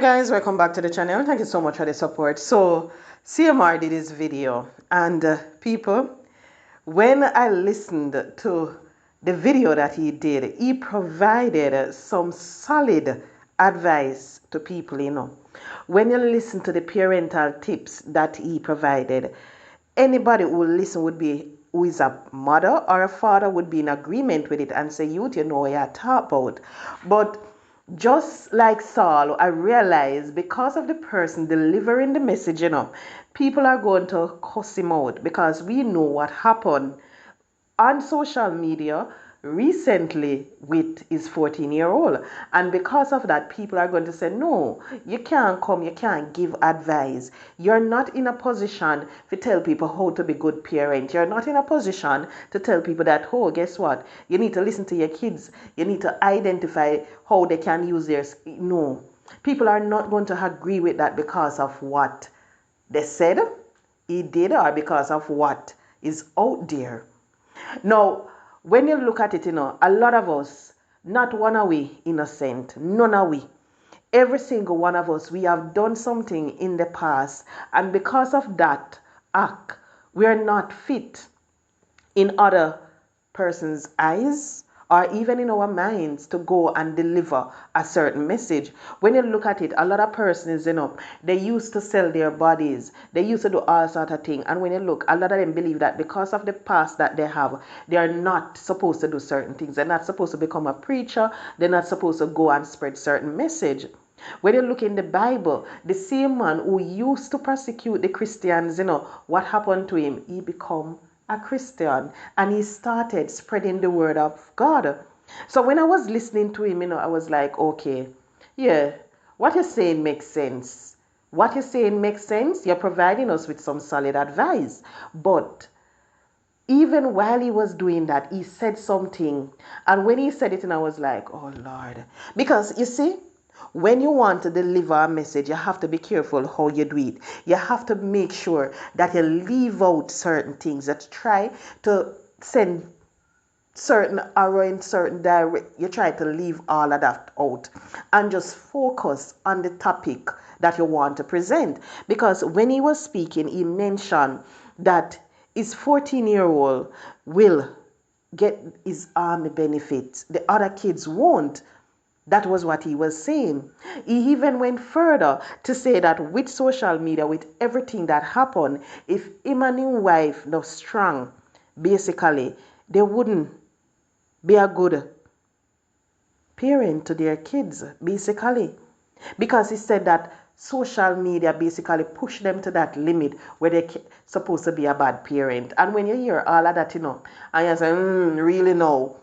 Guys, welcome back to the channel. Thank you so much for the support. So C.M.R did his video, and people, when I listened to the video that he did, he provided some solid advice to people. When you listen to the parental tips that he provided, anybody who will listen would be who is a mother or a father would be in agreement with it and say, youth, you know what you're talking about. But just like Saul, I realized because of the person delivering the message, people are going to cuss him out because we know what happened on social media recently with his 14-year-old. And because of that, people are going to say, no, you can't come, you can't give advice. You're not in a position to tell people how to be good parents. You're not in a position to tell people that, oh, guess what? You need to listen to your kids. You need to identify how they can use their... No. People are not going to agree with that because of what they said he did or because of what is out there. Now, when you look at it, a lot of us, not one are we innocent, none are we. Every single one of us, we have done something in the past, and because of that act, we are not fit in other person's eyes or even in our minds to go and deliver a certain message. When you look at it, a lot of persons, they used to sell their bodies. They used to do all sort of things. And when you look, a lot of them believe that because of the past that they have, they are not supposed to do certain things. They're not supposed to become a preacher. They're not supposed to go and spread certain message. When you look in the Bible, the same man who used to persecute the Christians, what happened to him? He became a Christian and he started spreading the word of God. So when I was listening to him, I was like, okay, yeah, what you're saying makes sense. What you're saying makes sense. You're providing us with some solid advice. But even while he was doing that, he said something. And when he said it, and I was like, oh Lord. Because you see, when you want to deliver a message, you have to be careful how you do it. You have to make sure that you leave out certain things, that you try to send certain arrow in certain direct. You try to leave all of that out and just focus on the topic that you want to present. Because when he was speaking, he mentioned that his 14-year-old will get his army benefits. The other kids won't. That was what he was saying. He even went further to say that with social media, with everything that happened, if him and his wife not strong, basically, they wouldn't be a good parent to their kids, basically. Because he said that social media basically push them to that limit where they're supposed to be a bad parent. And when you hear all of that, and you say, really no.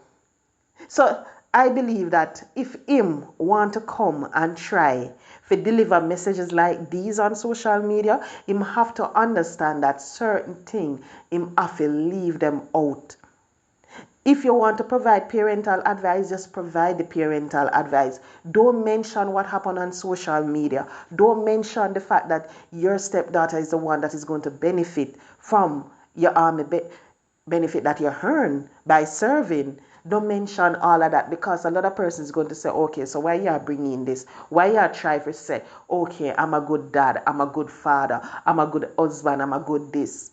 So I believe that if him want to come and try to deliver messages like these on social media, him have to understand that certain thing him have to leave them out. If you want to provide parental advice, just provide the parental advice. Don't mention what happened on social media. Don't mention the fact that your stepdaughter is the one that is going to benefit from your army benefit that you earn by serving. Don't mention all of that, because a lot of persons going to say, okay, so why you are bringing this? Why you are trying to say, okay, I'm a good dad, I'm a good father, I'm a good husband, I'm a good this?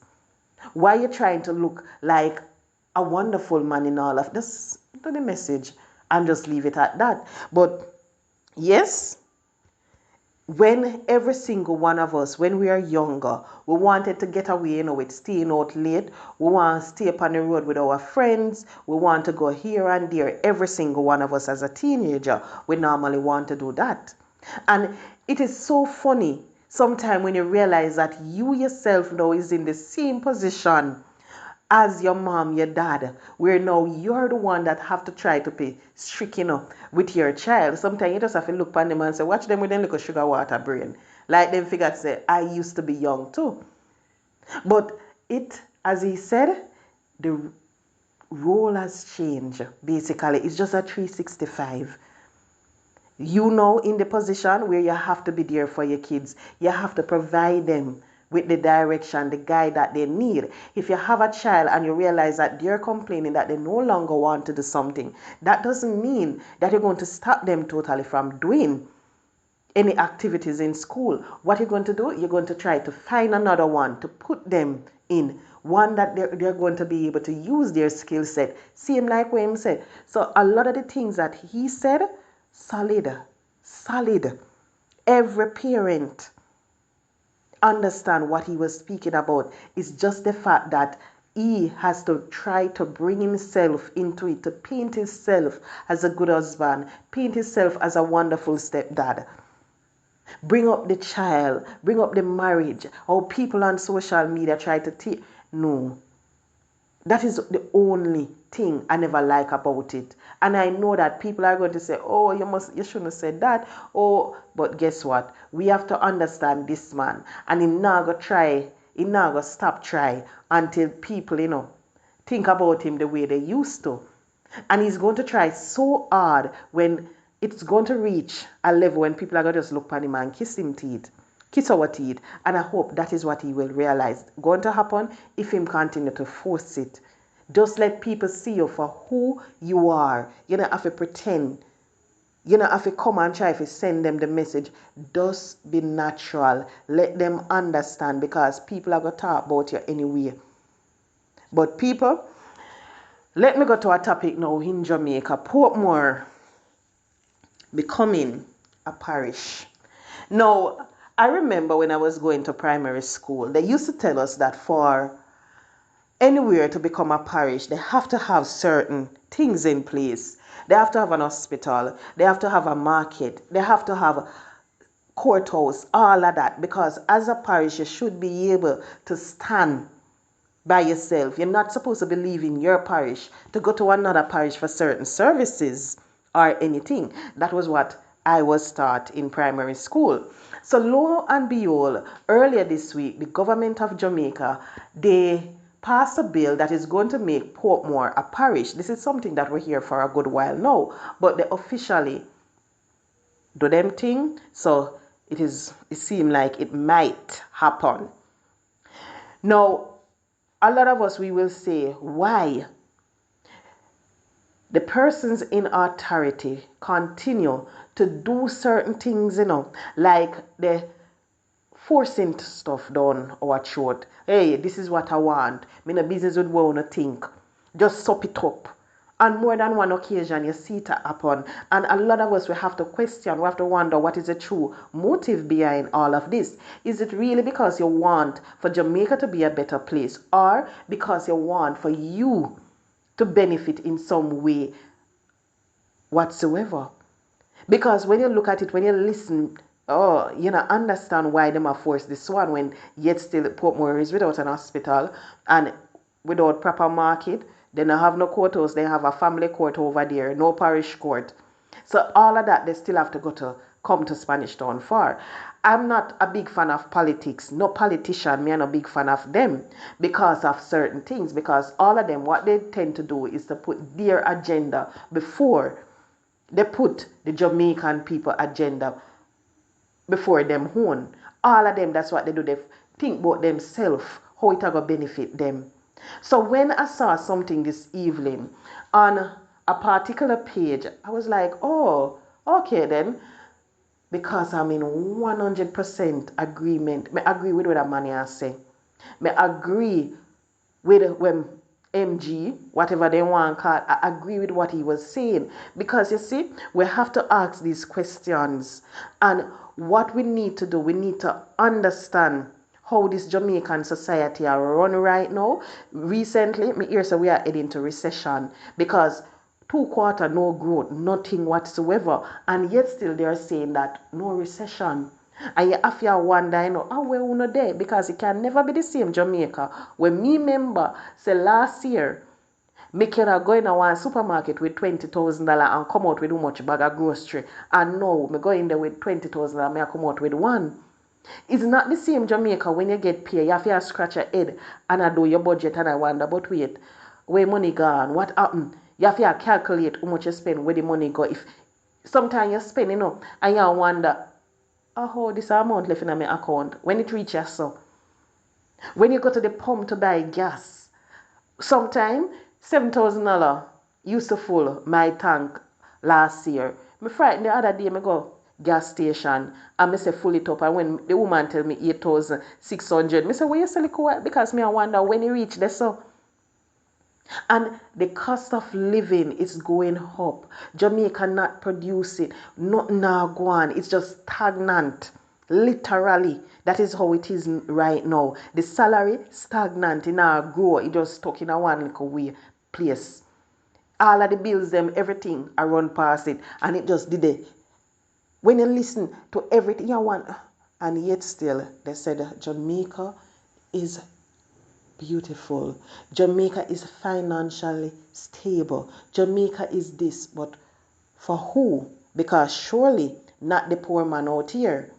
Why are you trying to look like a wonderful man in all of this? To the message and just leave it at that. But yes, when every single one of us, when we are younger, we wanted to get away, with staying out late. We want to stay up on the road with our friends. We want to go here and there. Every single one of us as a teenager, we normally want to do that. And it is so funny sometimes when you realize that you yourself now is in the same position as your mom, your dad, where now you're the one that have to try to be strict, with your child. Sometimes you just have to look on them and say, watch them with them little sugar water brain. Like them figure to say, I used to be young too. But it, as he said, the role has changed. Basically, it's just a 365. You know, in the position where you have to be there for your kids. You have to provide them with the direction, the guide that they need. If you have a child and you realize that they're complaining that they no longer want to do something, that doesn't mean that you're going to stop them totally from doing any activities in school. What you're going to do, you're going to try to find another one to put them in. One that they're going to be able to use their skill set. Same like what him said. So a lot of the things that he said, solid, solid. Every parent understand what he was speaking about. It's just the fact that he has to try to bring himself into it, to paint himself as a good husband, paint himself as a wonderful stepdad. Bring up the child, bring up the marriage. How people on social media try to teach. No. That is the only thing I never like about it. And I know that people are going to say, oh, you shouldn't have said that. Oh, but guess what? We have to understand this man. And he not gonna stop try until people, think about him the way they used to. And he's going to try so hard when it's going to reach a level when people are going to just look at him and kiss our teeth. And I hope that is what he will realize going to happen if him continue to force it. Just let people see you for who you are. You don't have to pretend. You don't have to come and try to send them the message. Just be natural. Let them understand, because people are going to talk about you anyway. But people, let me go to a topic now in Jamaica. Portmore becoming a parish. Now, I remember when I was going to primary school, they used to tell us that for anywhere to become a parish, they have to have certain things in place. They have to have an hospital, they have to have a market, they have to have courthouse, all of that. Because as a parish, you should be able to stand by yourself. You're not supposed to be leaving your parish to go to another parish for certain services or anything. That was what I was taught in primary school. So lo and behold, earlier this week, the government of Jamaica, they passed a bill that is going to make Portmore a parish. This is something that we're here for a good while now, but they officially do them thing. So it seems like it might happen. Now, a lot of us, we will say, why the persons in authority continue to do certain things, like the forcing stuff down our throat. Hey, this is what I want. Me no business with what I think. Just sup it up. And more than one occasion, you see it happen. And a lot of us, we have to question, we have to wonder what is the true motive behind all of this. Is it really because you want for Jamaica to be a better place, or because you want for you to benefit in some way whatsoever? Because when you look at it, when you listen, understand why them are forced this one, when yet still Portmore is without an hospital and without proper market. They don't have no courthouse. They have a family court over there, no parish court. So all of that, they still have to come to Spanish Town for. I'm not a big fan of politics. No politician, me, I'm a big fan of them because of certain things. Because all of them, what they tend to do is to put their agenda before they put the Jamaican people agenda before them own. All of them, that's what they do. They think about themselves, how it will benefit them. So when I saw something this evening on a particular page, I was like, oh, okay then. Because I'm in 100% agreement. I agree with what a man has say. I agree with when MG, whatever they want to call it, I agree with what he was saying. Because you see, we have to ask these questions. And what we need to do, we need to understand how this Jamaican society are run right now. Recently, me hear say we are heading to recession because 2 quarters no growth, nothing whatsoever, and yet still they are saying that no recession. And you have to wonder, how we are there, because it can never be the same Jamaica. When me remember, say last year, me can go in a one supermarket with $20,000 and come out with how much bag of grocery, and now me go in there with $20,000 and me come out with one. It's not the same Jamaica. When you get paid, you have to scratch your head and I do your budget and I wonder, but wait, where money gone? What happened? You have to calculate how much you spend, where the money go. If sometimes you spend, and you wonder, how this amount left in my account when it reaches so. When you go to the pump to buy gas, sometimes $7,000 used to full my tank last year. Me frightened the other day, me go, gas station and me say full it up, and when the woman tell me 8,600, me say where you sell it, because me I wonder when you reach there. So and the cost of living is going up. Jamaica not produce it, nothing now go on. It's just stagnant. Literally, that is how it is right now. The salary stagnant, it now grow. It just stuck in a one little way place. All of the bills, them everything, I run past it, and it just did it. When you listen to everything you want, and yet still they said Jamaica is beautiful. Jamaica is financially stable. Jamaica is this, but for who? Because surely not the poor man out here.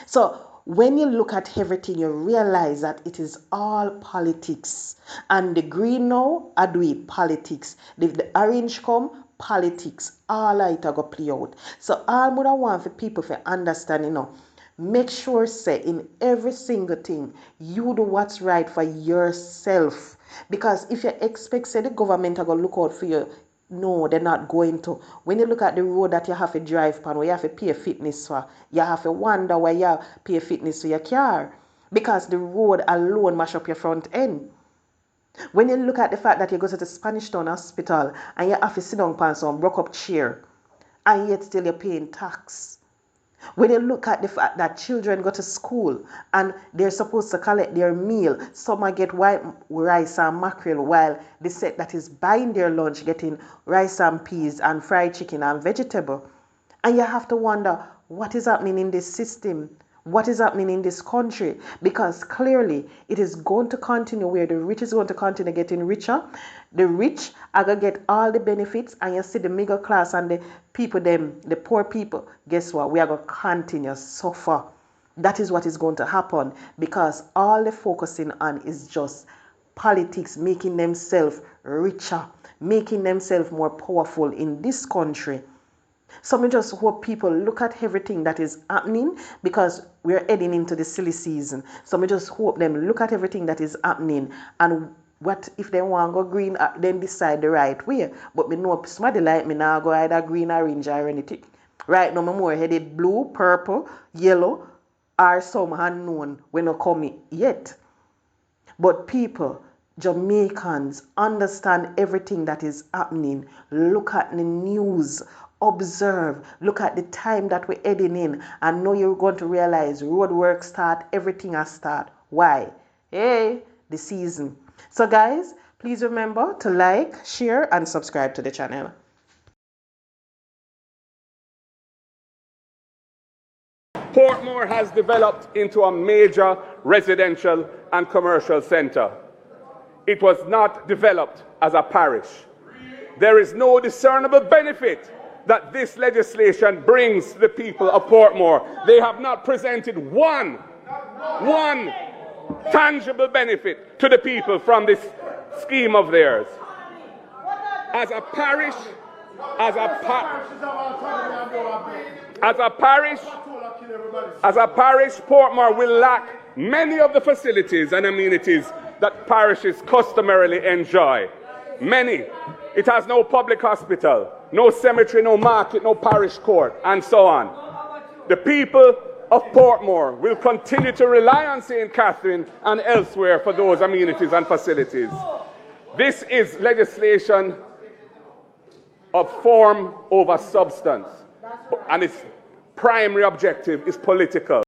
So when you look at everything, you realize that it is all politics. And the green now, I do it politics. The orange come, politics. All of it are going to play out. So all I want for people to understand, make sure say in every single thing you do what's right for yourself, because if you expect say the government are going to look out for you, no, they're not going to. When you look at the road that you have to drive on, where you have to pay fitness for, you have to wonder why you pay fitness for your car, because the road alone mash up your front end. When you look at the fact that you go to the Spanish Town Hospital and you have to sit down on some broke up chair, and yet still you're paying tax. When you look at the fact that children go to school and they're supposed to collect their meal, some are get white rice and mackerel, while the set that is buying their lunch getting rice and peas and fried chicken and vegetable. And you have to wonder what is happening in this system, what is happening in this country, because clearly it is going to continue where the rich is going to continue getting richer. The rich are going to get all the benefits, and you see the middle class and the people, the poor people, guess what? We are going to continue suffer. That is what is going to happen, because all they're focusing on is just politics, making themselves richer, making themselves more powerful in this country. So I just hope people look at everything that is happening, because we're heading into the silly season. So I just hope them look at everything that is happening, and what if they want to go green, then decide the right way. But me know somebody like me now go either green, orange, or anything. Right now I'm more headed blue, purple, yellow, or some unknown when not coming yet. But people, Jamaicans, understand everything that is happening. Look at the news. Observe, look at the time that we're heading in, and know you're going to realize road work start, everything has start. Why? Hey, the season. So guys, please remember to like, share, and subscribe to the channel. Portmore has developed into a major residential and commercial center. It was not developed as a parish. There is no discernible benefit that this legislation brings to the people of Portmore. They have not presented one tangible benefit to the people from this scheme of theirs. As a parish, Portmore will lack many of the facilities and amenities that parishes customarily enjoy. Many. It has no public hospital, no cemetery, no market, no parish court, and so on. The people of Portmore will continue to rely on St. Catherine and elsewhere for those amenities and facilities. This is legislation of form over substance, and its primary objective is political.